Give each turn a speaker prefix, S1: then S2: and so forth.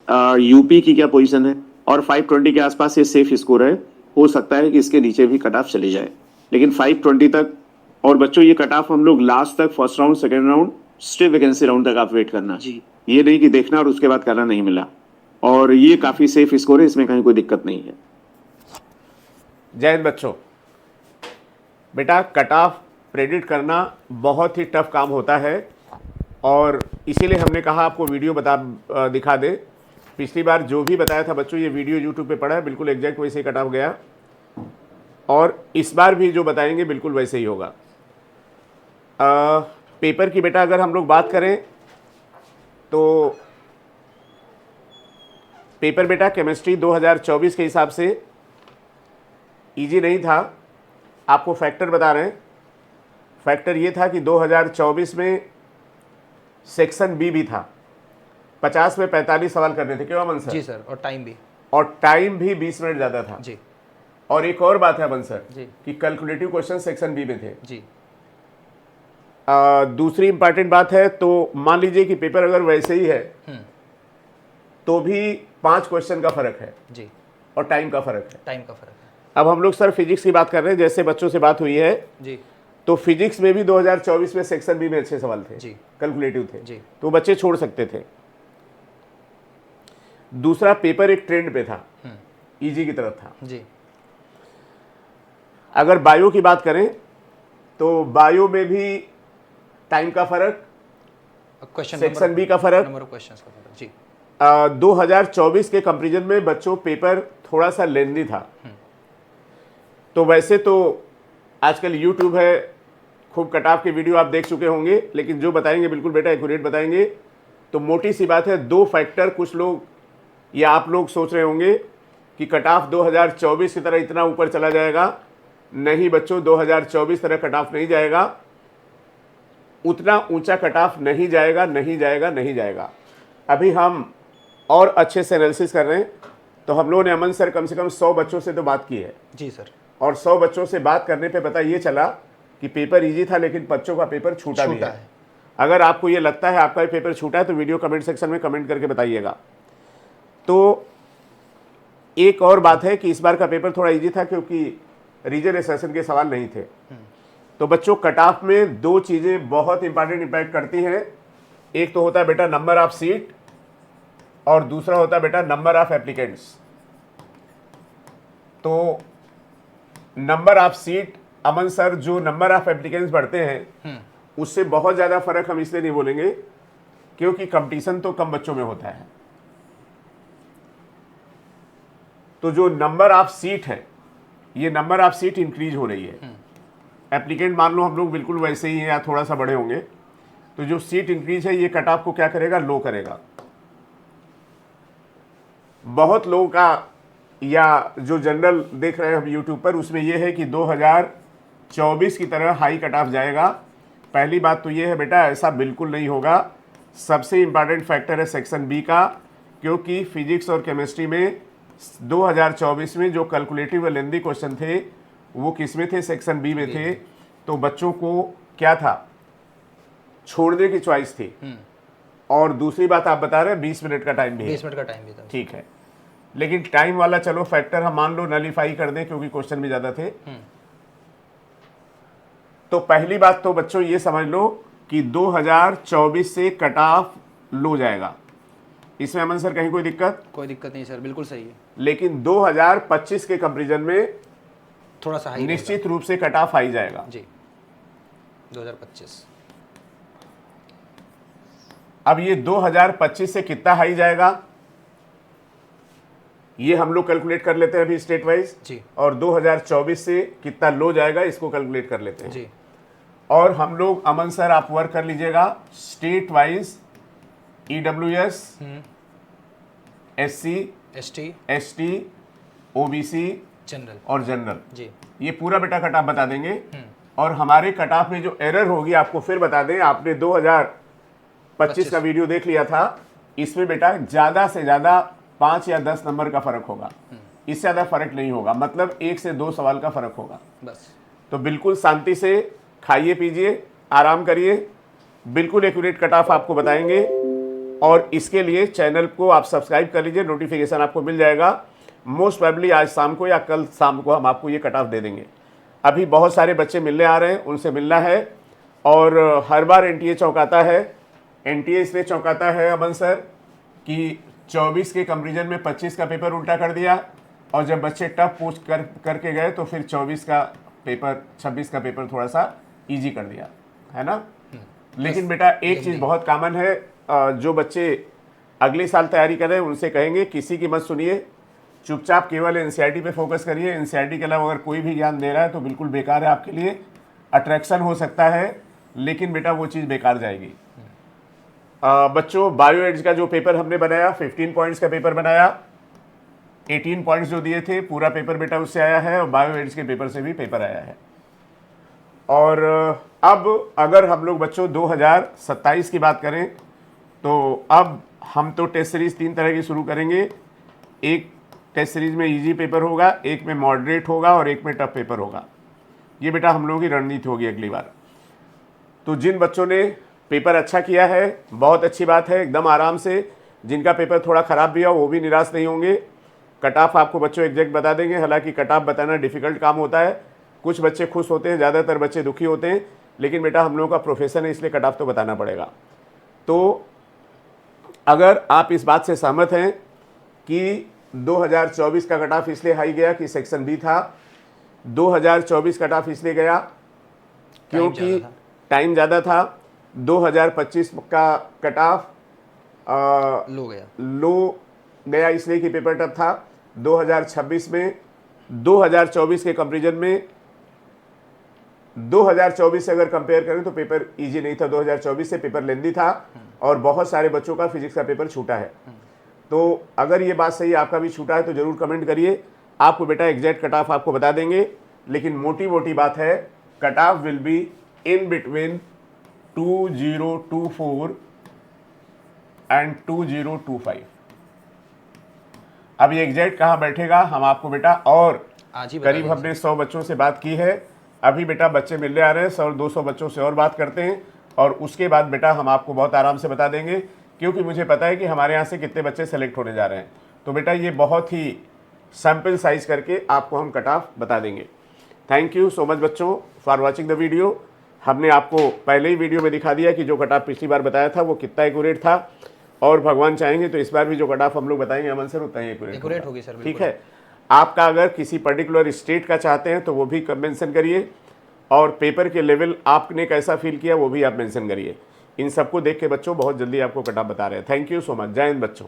S1: UP की क्या position है, और 520 के आसपास ये सेफ स्कोर है। हो सकता है कि इसके नीचे भी कट ऑफ चली जाए, लेकिन 520 तक। और बच्चों ये कट ऑफ हम लोग लास्ट तक, first round, second round, state vacancy round तक आप वेट करना जी। ये नहीं कि देखना और उसके बाद करना नहीं मिला। और ये काफी सेफ स्कोर है, इसमें कहीं कोई दिक्कत नहीं है।
S2: जय हिंद बच्चों। बेटा कट ऑफ प्रेडिक्ट करना बहुत ही टफ काम होता है, और इसीलिए हमने कहा आपको वीडियो दिखा दे। पिछली बार जो भी बताया था बच्चों, ये वीडियो यूट्यूब पे पड़ा है, बिल्कुल एग्जैक्ट वैसे ही कट ऑफ गया, और इस बार भी जो बताएंगे बिल्कुल वैसे ही होगा। पेपर की बेटा अगर हम लोग बात करें तो पेपर बेटा केमिस्ट्री 2024 के हिसाब से इजी नहीं था। आपको फैक्टर बता रहे हैं। फैक्टर ये था कि 2024 में सेक्शन बी भी था, 50 में 45 सवाल करने थे, क्यों अमन सर?
S3: जी सर, और टाइम भी
S2: 20 मिनट ज़्यादा था
S3: जी।
S2: और एक और बात है अमन सर
S3: जी
S2: कि कैलकुलेटिव क्वेश्चन सेक्शन बी में थे
S3: जी।
S2: दूसरी इंपॉर्टेंट बात है, तो मान लीजिए कि पेपर अगर वैसे ही है तो भी 5 क्वेश्चन का फर्क है
S3: जी,
S2: और टाइम का फर्क है।
S3: अब
S2: हम लोग सर फिजिक्स की बात कर रहे हैं, जैसे बच्चों से बात हुई है
S3: जी,
S2: तो फिजिक्स में भी 2024 में सेक्शन बी में अच्छे सवाल थे
S3: जी,
S2: कैलकुलेटिव थे
S3: जी,
S2: तो बच्चे छोड़ सकते थे। दूसरा, पेपर एक ट्रेंड पे था, इजी की तरफ था
S3: जी।
S2: अगर बायो की बात करें तो बायो में भी टाइम का फर्क, सेक्शन बी का फर्क,
S3: नंबर ऑफ क्वेश्चंस का फर्क जी।
S2: 2024 के कंपैरिजन में बच्चों पेपर थोड़ा सा लेंदी था। तो वैसे तो आजकल यूट्यूब है, खूब कट ऑफ के वीडियो आप देख चुके होंगे, लेकिन जो बताएंगे बिल्कुल बेटा एक्यूरेट बताएंगे। तो मोटी सी बात है, 2 फैक्टर कुछ लोग या आप लोग सोच रहे होंगे कि कट ऑफ 2024 की तरह इतना ऊपर चला जाएगा। नहीं बच्चों, 2024 तरह कट ऑफ नहीं जाएगा, उतना ऊंचा कट ऑफ नहीं जाएगा, नहीं जाएगा, नहीं जाएगा। अभी हम और अच्छे से एनालिसिस कर रहे हैं। तो हम लोगों ने अमन सर कम से कम 100 बच्चों से तो बात की है
S3: जी सर,
S2: और 100 बच्चों से बात करने पे पता ये चला कि पेपर इजी था, लेकिन बच्चों का पेपर छूटा भी है। अगर आपको ये लगता है आपका भी पेपर छूटा है तो वीडियो कमेंट सेक्शन में कमेंट करके बताइएगा। तो एक और बात है कि इस बार का पेपर थोड़ा इजी था क्योंकि रीजन एसेशन के सवाल नहीं थे। तो बच्चों कट ऑफ में 2 चीज़ें बहुत इंपॉर्टेंट इम्पैक्ट करती हैं। एक तो होता है बेटा नंबर ऑफ सीट, और दूसरा होता है बेटा नंबर ऑफ एप्लीकेंट्स। तो number of seat, Aman sir, जो नंबर ऑफ एप्लीकेंट्स बढ़ते हैं उससे बहुत ज़्यादा फर्क हम इसलिए नहीं बोलेंगे क्योंकि कंपटीशन तो कम बच्चों में होता है। तो जो नंबर ऑफ सीट है, ये नंबर ऑफ सीट इंक्रीज हो रही है। एप्लीकेंट मान लो हम लोग बिल्कुल वैसे ही हैं या थोड़ा सा बड़े होंगे, तो जो सीट इंक्रीज है ये कट ऑफ को क्या करेगा, लो करेगा। बहुत लोगों का, या जो जनरल देख रहे हैं हम यूट्यूब पर, उसमें यह है कि 2024 की तरह हाई कट ऑफ जाएगा। पहली बात तो ये है बेटा, ऐसा बिल्कुल नहीं होगा। सबसे इंपॉर्टेंट फैक्टर है सेक्शन बी का, क्योंकि फिजिक्स और केमिस्ट्री में 2024 में जो कैलकुलेटिव और लेंदी क्वेश्चन थे वो किस में थे, सेक्शन बी में थे। तो बच्चों को क्या था, छोड़ने की चॉइस थी। और दूसरी बात आप बता रहे हैं 20 मिनट का टाइम भी है,
S3: 20 मिनट का टाइम भी था,
S2: ठीक है। लेकिन टाइम वाला चलो फैक्टर हम मान लो नलीफाई कर दें क्योंकि क्वेश्चन भी ज़्यादा थे। तो पहली बात तो बच्चों ये समझ लो कि 2024 से कट ऑफ लो जाएगा। इसमें अमन सर कहीं कोई दिक्कत
S3: नहीं सर, बिल्कुल सही है।
S2: लेकिन 2025 के कंपैरिजन में
S3: थोड़ा सा हाई
S2: निश्चित रूप से कट ऑफ हाई जाएगा
S3: जी। 2025
S2: अब ये 2025 से कितना हाई जाएगा ये हम लोग कैलकुलेट कर लेते हैं अभी स्टेट वाइज
S3: जी, और
S2: 2024 से कितना लो जाएगा इसको कैलकुलेट कर लेते हैं
S3: जी।
S2: और हम लोग, अमन सर आप वर्क कर लीजिएगा state wise EWS, SC, ST, OBC
S3: general
S2: और जनरल
S3: जी,
S2: ये पूरा बेटा कट ऑफ बता देंगे। और हमारे कट ऑफ में जो एरर होगी आपको फिर बता दें। आपने 2025 का वीडियो देख लिया था, इसमें बेटा ज़्यादा से ज़्यादा 5 या 10 नंबर का फर्क होगा, इससे ज़्यादा फर्क नहीं होगा, मतलब 1 से 2 सवाल का फर्क होगा
S3: बस।
S2: तो बिल्कुल शांति से खाइए पीजिए, आराम करिए, बिल्कुल एक्यूरेट कट ऑफ आपको बताएंगे। और इसके लिए चैनल को आप सब्सक्राइब कर लीजिए, नोटिफिकेशन आपको मिल जाएगा। मोस्ट प्रोबेबली आज शाम को या कल शाम को हम आपको ये कट ऑफ दे देंगे। अभी बहुत सारे बच्चे मिलने आ रहे हैं, उनसे मिलना है। और हर बार एनटीए चौंकाता है। एनटीए इसलिए चौंकाता है अमन सर कि 24 के कंपेरिजन में 25 का पेपर उल्टा कर दिया, और जब बच्चे टफ पूछ करके गए तो फिर 26 का पेपर थोड़ा सा ईजी कर दिया, है ना। लेकिन बेटा एक चीज़ बहुत कॉमन है, जो बच्चे अगले साल तैयारी कर रहे हैं उनसे कहेंगे किसी की मत सुनिए, चुपचाप केवल एनसीईआरटी पे फोकस करिए। एनसीईआरटी के अलावा अगर कोई भी ज्ञान दे रहा है तो बिल्कुल बेकार है आपके लिए। अट्रैक्शन हो सकता है लेकिन बेटा वो चीज़ बेकार जाएगी। बच्चों, बायो एड्स का जो पेपर हमने बनाया, 15 पॉइंट्स का पेपर बनाया, 18 पॉइंट्स जो दिए थे पूरा पेपर बेटा उससे आया है, और बायो एड्स के पेपर से भी पेपर आया है। और अब अगर हम लोग बच्चों 2027 की बात करें तो अब हम तो टेस्ट सीरीज़ 3 तरह की शुरू करेंगे। एक टेस्ट सीरीज़ में इजी पेपर होगा, एक में मॉडरेट होगा और एक में टफ पेपर होगा। ये बेटा हम लोगों की रणनीति होगी अगली बार। तो जिन बच्चों ने पेपर अच्छा किया है बहुत अच्छी बात है, एकदम आराम से। जिनका पेपर थोड़ा ख़राब भी हो वो भी निराश नहीं होंगे। कट ऑफ आपको बच्चों एग्जैक्ट बता देंगे। हालांकि कट ऑफ बताना डिफ़िकल्ट काम होता है, कुछ बच्चे खुश होते हैं, ज़्यादातर बच्चे दुखी होते हैं, लेकिन बेटा हम लोगों का प्रोफेशन है इसलिए कट ऑफ तो बताना पड़ेगा। तो अगर आप इस बात से सहमत हैं कि 2024 का कट ऑफ इसलिए हाई गया कि सेक्शन बी था, 2024 कट ऑफ इसलिए गया क्योंकि टाइम ज़्यादा था, 2025 का कट ऑफ लो गया इसलिए कि पेपर टफ था, 2026 में 2024 के कंपेरिजन में 2024 से अगर कंपेयर करें तो पेपर इजी नहीं था, 2024 से पेपर लेंदी था और बहुत सारे बच्चों का फिजिक्स का पेपर छूटा है। तो अगर ये बात सही आपका भी छूटा है तो ज़रूर कमेंट करिए, आपको बेटा एग्जैक्ट कट ऑफ आपको बता देंगे। लेकिन मोटी मोटी बात है, cut off will be in between 2024 and 2025। अब ये एग्जैक्ट कहाँ बैठेगा हम आपको बेटा, और करीब हमने 100 बच्चों से बात की है। अभी बेटा बच्चे मिलने आ रहे हैं, 100-200 बच्चों से और बात करते हैं और उसके बाद बेटा हम आपको बहुत आराम से बता देंगे, क्योंकि मुझे पता है कि हमारे यहाँ से कितने बच्चे सेलेक्ट होने जा रहे हैं। तो बेटा ये बहुत ही सैम्पल साइज करके आपको हम कट ऑफ बता देंगे। थैंक यू सो मच बच्चों फॉर वॉचिंग द वीडियो। हमने आपको पहले ही वीडियो में दिखा दिया कि जो कट ऑफ पिछली बार बताया था वो कितना एक्यूरेट था, और भगवान चाहेंगे तो इस बार भी जो कट ऑफ हम लोग बताएंगे अमन सर उतना ही एक्यूरेट
S3: होगी सर।
S2: ठीक है। आपका अगर किसी पर्टिकुलर स्टेट का चाहते हैं तो वो भी मेंशन करिए, और पेपर के लेवल आपने कैसा फील किया वो भी आप मेंशन करिए। इन सबको देख के बच्चों बहुत जल्दी आपको कट ऑफ बता रहे हैं। Thank you so much. जय हिंद बच्चों।